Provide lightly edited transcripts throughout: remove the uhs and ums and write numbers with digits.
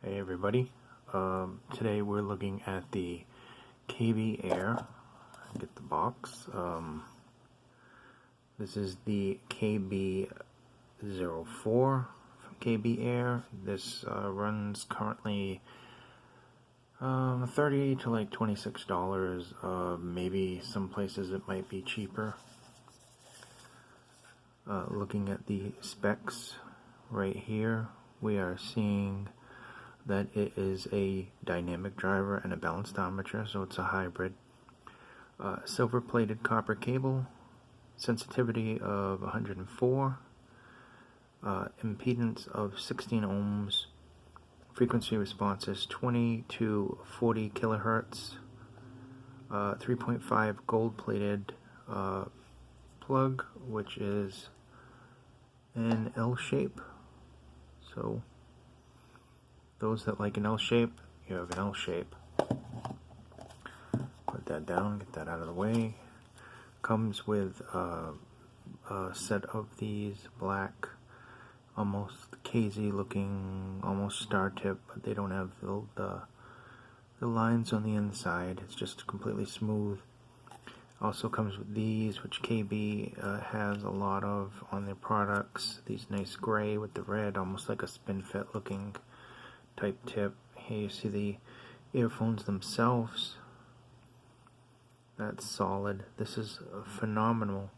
Hey everybody, today we're looking at the KBEAR. Get the box. This is the KB04 from KBEAR. This runs currently $30 to like $26. Maybe some places it might be cheaper. Looking at the specs right here, we are seeing that it is a dynamic driver and a balanced armature, so it's a hybrid. Silver plated copper cable, sensitivity of 104, impedance of 16 ohms, frequency response is 20 to 40 kilohertz, 3.5 gold plated plug, which is an L shape. So those that like an L shape, you have an L shape. Put that down, get that out of the way. Comes with a set of these black, almost KZ looking, almost star tip, but they don't have the lines on the inside. It's just completely smooth. Also comes with these, which KB has a lot of on their products. These nice gray with the red, almost like a spin fit looking type tip. Here you see the earphones themselves. That's solid. This is a phenomenal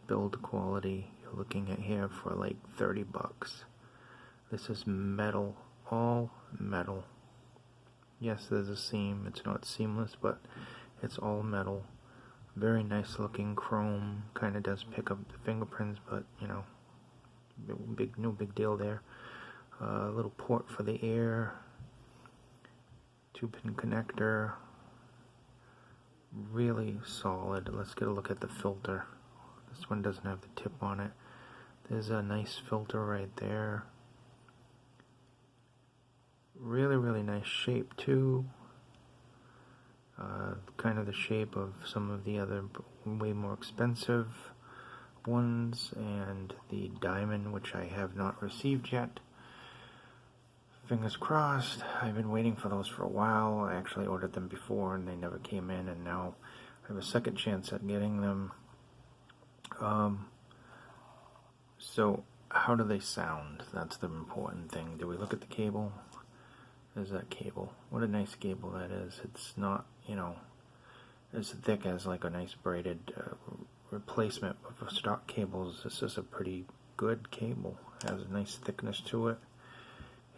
build quality. You're looking at here for like 30 bucks. This is metal, all metal. Yes, there's a seam. It's not seamless, but it's all metal. Very nice looking chrome. Kind of does pick up the fingerprints, but you know, no big deal there. A little port for the air, 2-pin connector, really solid. Let's get a look at the filter. This one doesn't have the tip on it. There's a nice filter right there. Really nice shape too. Kind of the shape of some of the other way more expensive ones, and the diamond, which I have not received yet. Fingers crossed. I've been waiting for those for a while. I actually ordered them before and they never came in, and now I have a second chance at getting them. So how do they sound? That's the important thing. Do we look at the cable? There's that cable. What a nice cable that is. It's not, you know, as thick as like a nice braided replacement of stock cables. This is a pretty good cable. It has a nice thickness to it.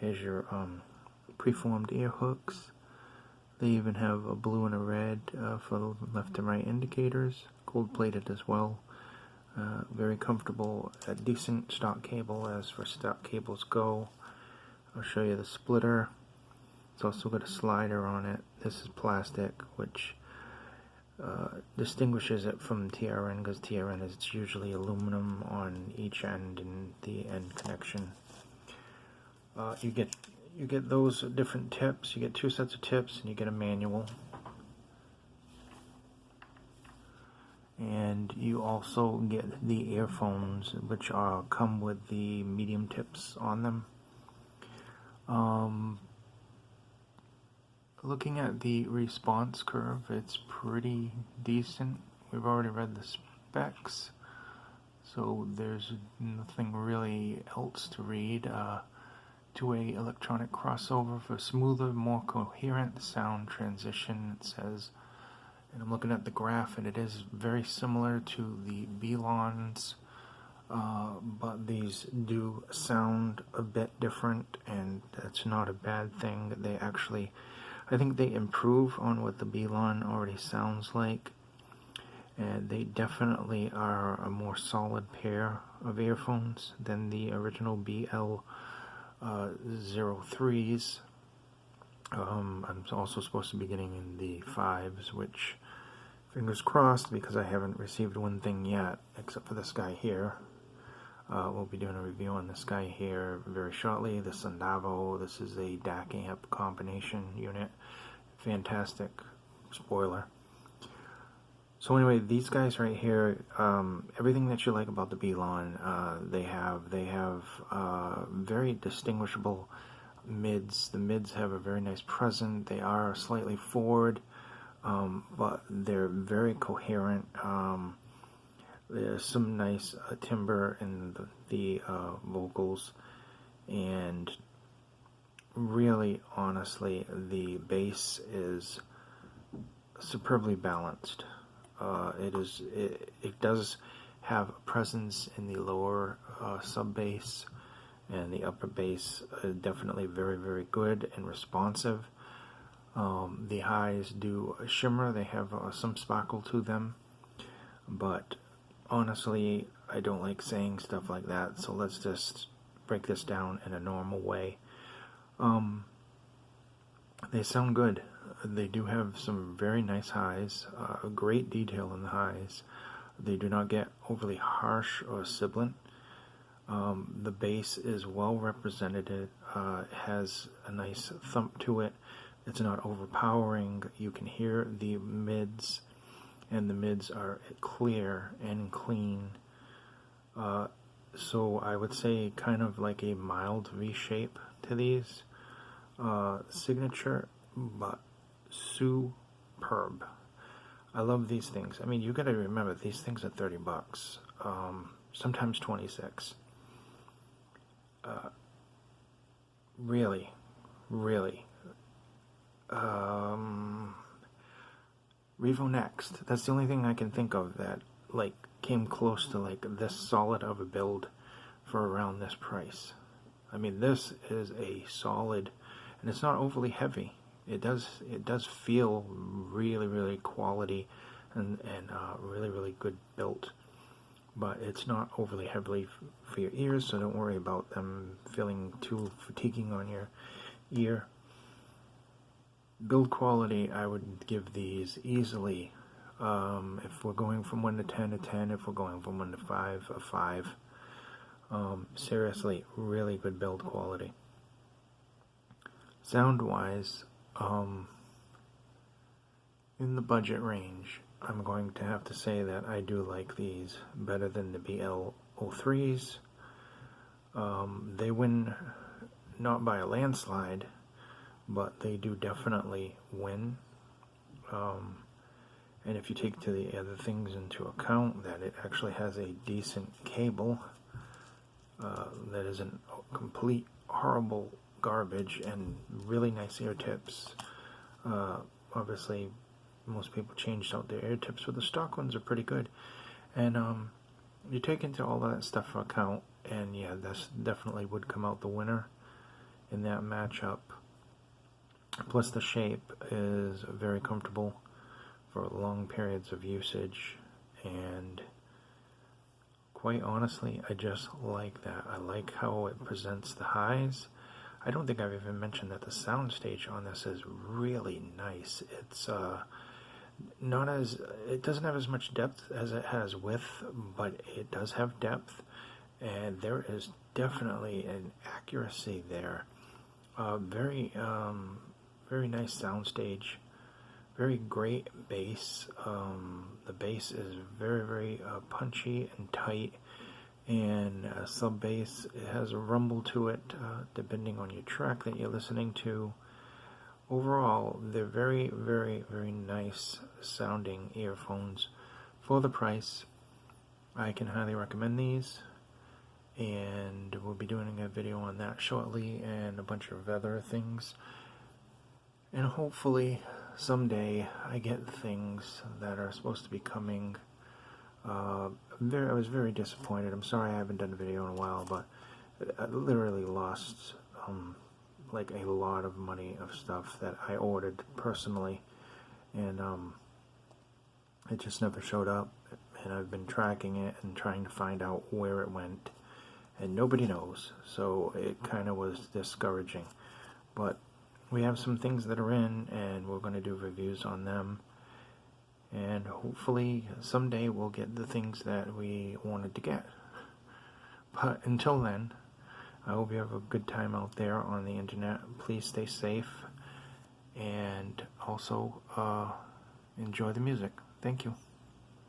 Here's your preformed ear hooks. They even have a blue and a red for the left and right indicators. Gold plated as well. Very comfortable. A decent stock cable as for stock cables go. I'll show you the splitter. It's also got a slider on it. This is plastic, which distinguishes it from TRN, because TRN is usually aluminum on each end in the end connection. You get those different tips. You get 2 sets of tips, and you get a manual. And you also get the earphones, which come with the medium tips on them. Looking at the response curve, it's pretty decent. We've already read the specs, so there's nothing really else to read. 2-way electronic crossover for smoother, more coherent sound transition, it says. And I'm looking at the graph, and it is very similar to the Belons, but these do sound a bit different, and that's not a bad thing. They actually, I think they improve on what the Belon already sounds like, and they definitely are a more solid pair of earphones than the original BL03s. I'm also supposed to be getting in the 5s, which, fingers crossed, because I haven't received one thing yet, except for this guy here. We'll be doing a review on this guy here very shortly. The Sandavo. This is a DAC amp combination unit. Fantastic spoiler. So anyway, these guys right here, everything that you like about the B-Lawn, they have very distinguishable mids. The mids have a very nice present. They are slightly forward, but they're very coherent. There's some nice timbre in the vocals, and really, honestly, the bass is superbly balanced. It does have a presence in the lower sub bass, and the upper bass definitely very, very good and responsive. The highs do shimmer, they have some sparkle to them, but honestly, I don't like saying stuff like that, so let's just break this down in a normal way. They sound good. They do have some very nice highs, great detail in the highs. They do not get overly harsh or sibilant. The bass is well represented. Has a nice thump to it. It's not overpowering. You can hear the mids, and the mids are clear and clean. So I would say kind of like a mild V shape to these. Signature, but superb. I love these things. I mean, you gotta remember, these things are $30, sometimes 26. Really, really. Revo Next. That's the only thing I can think of that like came close to like this solid of a build for around this price. I mean, this is a solid, and it's not overly heavy. It does feel really, really quality and really, really good built, but it's not overly heavy for your ears, so don't worry about them feeling too fatiguing on your ear. Build quality, I would give these easily, if we're going from 1 to 10, a 10. If we're going from 1 to 5, a 5. Seriously, really good build quality. Sound-wise, in the budget range, I'm going to have to say that I do like these better than the BL03s. They win not by a landslide, but they do definitely win. And if you take to the other things into account, that it actually has a decent cable, that isn't complete horrible garbage, and really nice ear tips. Obviously, most people changed out their ear tips, but the stock ones are pretty good. And you take into all that stuff for account, and yeah, this definitely would come out the winner in that matchup. Plus, the shape is very comfortable for long periods of usage, and quite honestly, I just like that. I like how it presents the highs. I don't think I've even mentioned that the soundstage on this is really nice. It's it doesn't have as much depth as it has width, but it does have depth, and there is definitely an accuracy there. Very nice soundstage. Very great bass. The bass is very, very punchy and tight, and sub bass, it has a rumble to it, depending on your track that you're listening to. Overall, they're very, very, very nice sounding earphones for the price. I can highly recommend these, and we'll be doing a video on that shortly, and a bunch of other things. And hopefully someday I get things that are supposed to be coming. I was very disappointed. I'm sorry I haven't done a video in a while, but I literally lost like a lot of money of stuff that I ordered personally, and it just never showed up. And I've been tracking it and trying to find out where it went, and nobody knows, so it kind of was discouraging. But we have some things that are in, and we're going to do reviews on them, and hopefully someday we'll get the things that we wanted to get. But until then, I hope you have a good time out there on the internet. Please stay safe, and also enjoy the music. Thank you.